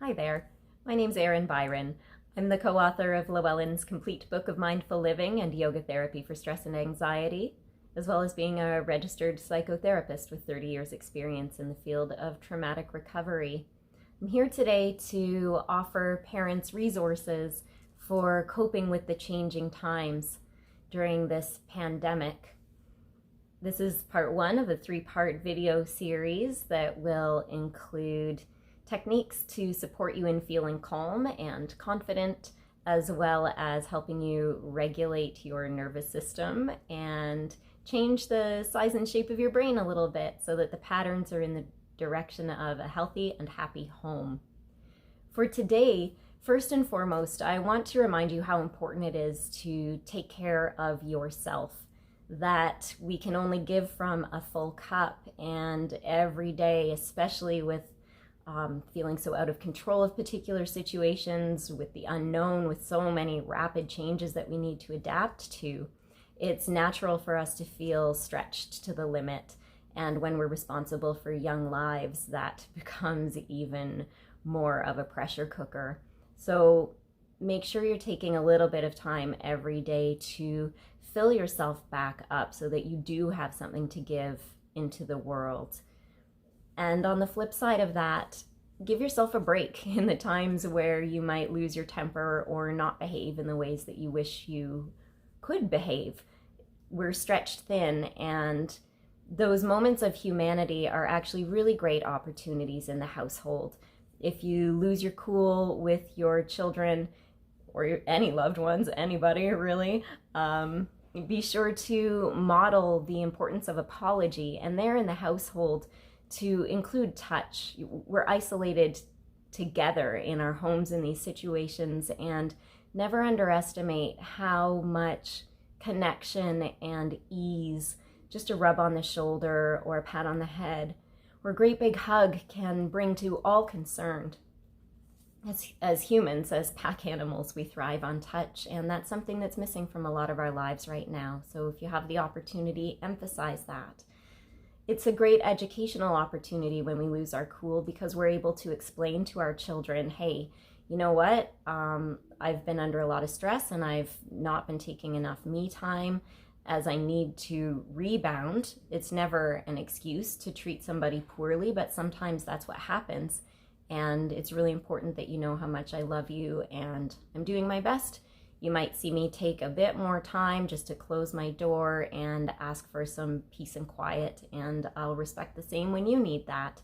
Hi there, my name's Erin Byron. I'm the co-author of Llewellyn's Complete Book of Mindful Living and Yoga Therapy for Stress and Anxiety, as well as being a registered psychotherapist with 30 years experience in the field of traumatic recovery. I'm here today to offer parents resources for coping with the changing times during this pandemic. This is part one of a 3-part video series that will include techniques to support you in feeling calm and confident, as well as helping you regulate your nervous system and change the size and shape of your brain a little bit so that the patterns are in the direction of a healthy and happy home. For today, first and foremost, I want to remind you how important it is to take care of yourself, that we can only give from a full cup, and every day, especially with feeling so out of control of particular situations, with the unknown, with so many rapid changes that we need to adapt to, it's natural for us to feel stretched to the limit. And when we're responsible for young lives, that becomes even more of a pressure cooker. So make sure you're taking a little bit of time every day to fill yourself back up so that you do have something to give into the world. And on the flip side of that, give yourself a break in the times where you might lose your temper or not behave in the ways that you wish you could behave. We're stretched thin, and those moments of humanity are actually really great opportunities in the household. If you lose your cool with your children or any loved ones, anybody really, be sure to model the importance of apology, and there in the household to include touch. We're isolated together in our homes in these situations, and never underestimate how much connection and ease, just a rub on the shoulder or a pat on the head or a great big hug can bring to all concerned. As humans, as pack animals, we thrive on touch, and that's something that's missing from a lot of our lives right now. So if you have the opportunity, emphasize that. It's a great educational opportunity when we lose our cool, because we're able to explain to our children, hey, you know what? I've been under a lot of stress and I've not been taking enough me time as I need to rebound. It's never an excuse to treat somebody poorly, but sometimes that's what happens. And it's really important that you know how much I love you and I'm doing my best. You might see me take a bit more time just to close my door and ask for some peace and quiet, and I'll respect the same when you need that.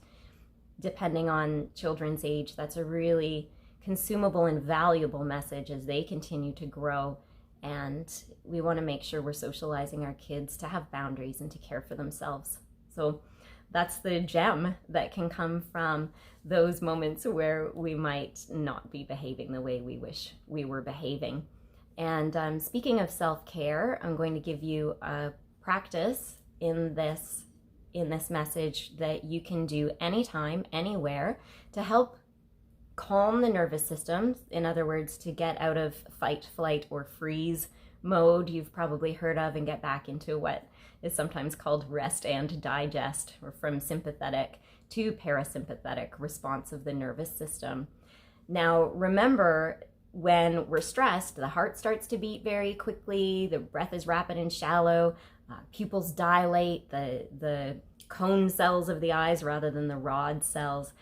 Depending on children's age, that's a really consumable and valuable message as they continue to grow, and we want to make sure we're socializing our kids to have boundaries and to care for themselves. So that's the gem that can come from those moments where we might not be behaving the way we wish we were behaving. And speaking of self-care, I'm going to give you a practice in this message that you can do anytime, anywhere, to help calm the nervous system. In other words, to get out of fight, flight, or freeze mode you've probably heard of, and get back into what is sometimes called rest and digest, or from sympathetic to parasympathetic response of the nervous system. Now, remember, when we're stressed, the heart starts to beat very quickly, the breath is rapid and shallow, pupils dilate, the cone cells of the eyes rather than the rod cells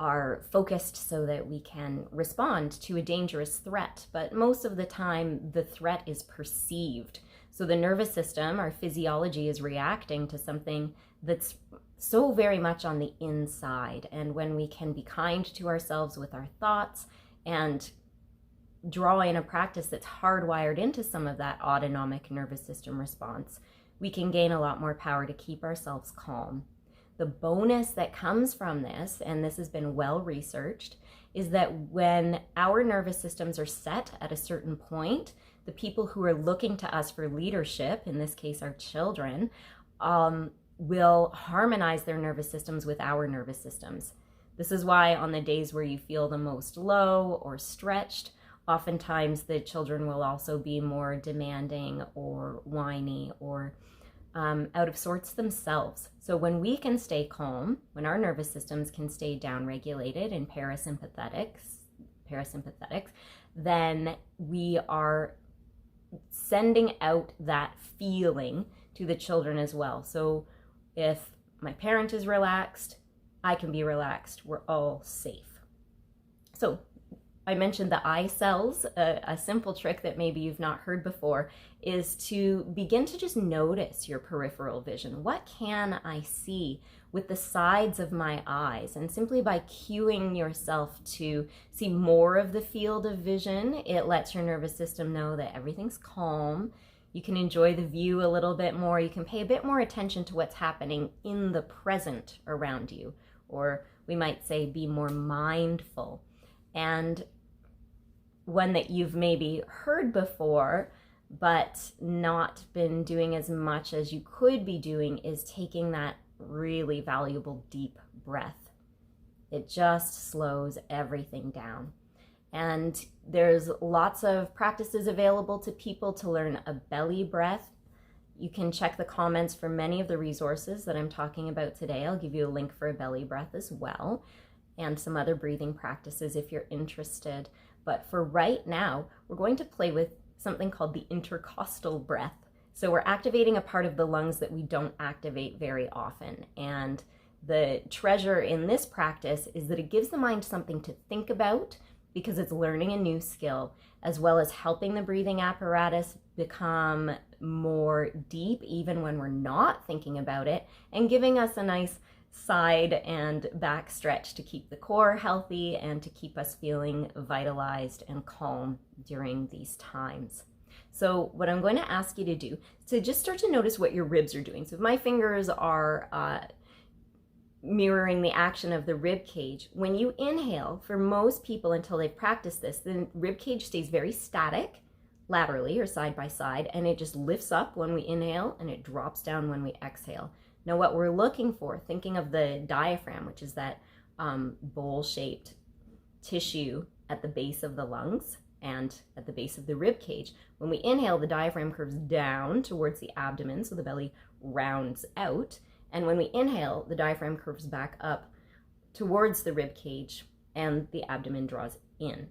are focused so that we can respond to a dangerous threat. But most of the time, the threat is perceived. So the nervous system, our physiology, is reacting to something that's so very much on the inside. And when we can be kind to ourselves with our thoughts and draw in a practice that's hardwired into some of that autonomic nervous system response, we can gain a lot more power to keep ourselves calm. The bonus that comes from this, and this has been well researched, is that when our nervous systems are set at a certain point, the people who are looking to us for leadership, in this case our children, will harmonize their nervous systems with our nervous systems. This is why on the days where you feel the most low or stretched, oftentimes the children will also be more demanding or whiny or out of sorts themselves. So when we can stay calm, when our nervous systems can stay downregulated in parasympathetics, then we are sending out that feeling to the children as well. So if my parent is relaxed, I can be relaxed. We're all safe. So I mentioned the eye cells. A simple trick that maybe you've not heard before is to begin to just notice your peripheral vision. What can I see with the sides of my eyes? And simply by cueing yourself to see more of the field of vision, it lets your nervous system know that everything's calm. You can enjoy the view a little bit more. You can pay a bit more attention to what's happening in the present around you. Or we might say be more mindful. And one that you've maybe heard before but not been doing as much as you could be doing is taking that really valuable deep breath. It just slows everything down. And there's lots of practices available to people to learn a belly breath. You can check the comments for many of the resources that I'm talking about today. I'll give you a link for a belly breath as well, and some other breathing practices if you're interested. But for right now, we're going to play with something called the intercostal breath. So we're activating a part of the lungs that we don't activate very often. And the treasure in this practice is that it gives the mind something to think about because it's learning a new skill, as well as helping the breathing apparatus become more deep even when we're not thinking about it, and giving us a nice side and back stretch to keep the core healthy and to keep us feeling vitalized and calm during these times. So what I'm going to ask you to do is to just start to notice what your ribs are doing. So if my fingers are mirroring the action of the rib cage, when you inhale, for most people until they've practiced this, the rib cage stays very static laterally or side by side, and it just lifts up when we inhale and it drops down when we exhale. Now what we're looking for, thinking of the diaphragm, which is that bowl-shaped tissue at the base of the lungs and at the base of the rib cage. When we inhale, the diaphragm curves down towards the abdomen, so the belly rounds out. And when we inhale, the diaphragm curves back up towards the rib cage and the abdomen draws in.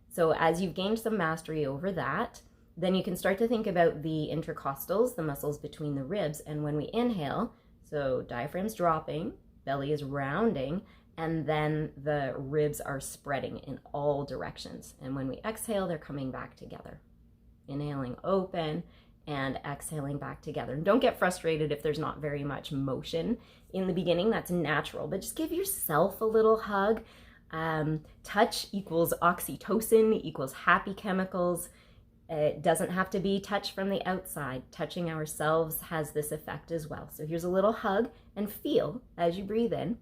So as you've gained some mastery over that, then you can start to think about the intercostals, the muscles between the ribs. And when we inhale, so diaphragm's dropping, belly is rounding, and then the ribs are spreading in all directions. And when we exhale, they're coming back together. Inhaling open and exhaling back together. And don't get frustrated if there's not very much motion in the beginning. That's natural, but just give yourself a little hug. Touch equals oxytocin equals happy chemicals. It doesn't have to be touch from the outside. Touching ourselves has this effect as well. So here's a little hug, and feel as you breathe in.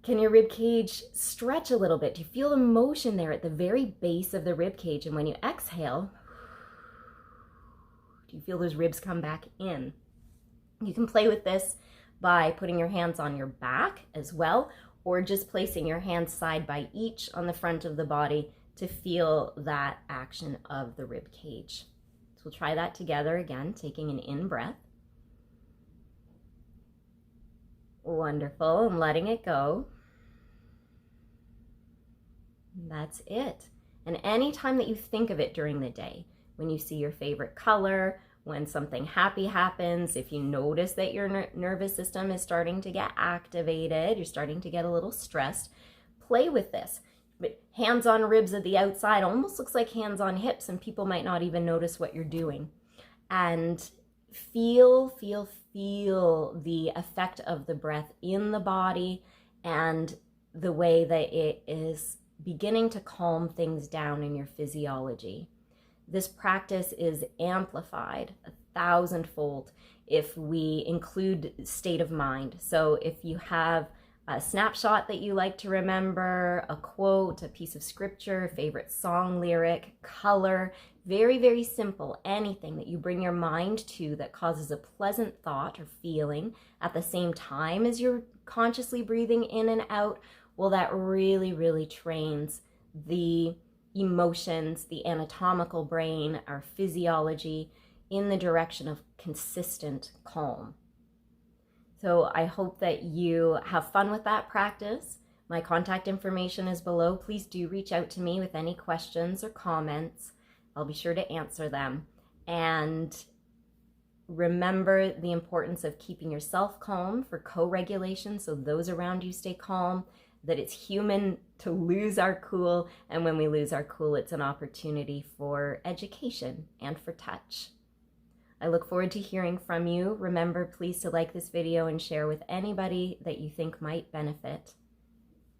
Can your rib cage stretch a little bit? Do you feel the motion there at the very base of the rib cage? And when you exhale, do you feel those ribs come back in? You can play with this by putting your hands on your back as well, or just placing your hands side by each on the front of the body to feel that action of the rib cage. So we'll try that together again, taking an in breath. Wonderful, and letting it go. That's it. And anytime that you think of it during the day, when you see your favorite color, when something happy happens, if you notice that your nervous system is starting to get activated, you're starting to get a little stressed, play with this. But hands on ribs at the outside almost looks like hands on hips, and people might not even notice what you're doing. And feel the effect of the breath in the body and the way that it is beginning to calm things down in your physiology. This practice is amplified 1,000-fold if we include state of mind. So if you have a snapshot that you like to remember, a quote, a piece of scripture, a favorite song lyric, color, very, very simple, anything that you bring your mind to that causes a pleasant thought or feeling at the same time as you're consciously breathing in and out, well, that really, really trains the emotions, the anatomical brain, our physiology. in the direction of consistent calm. So I hope that you have fun with that practice. My contact information is below. Please do reach out to me with any questions or comments. I'll be sure to answer them. And remember the importance of keeping yourself calm for co-regulation, so those around you stay calm, that it's human to lose our cool, and when we lose our cool, it's an opportunity for education and for touch. I look forward to hearing from you. Remember, please to like this video and share with anybody that you think might benefit,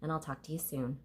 and I'll talk to you soon.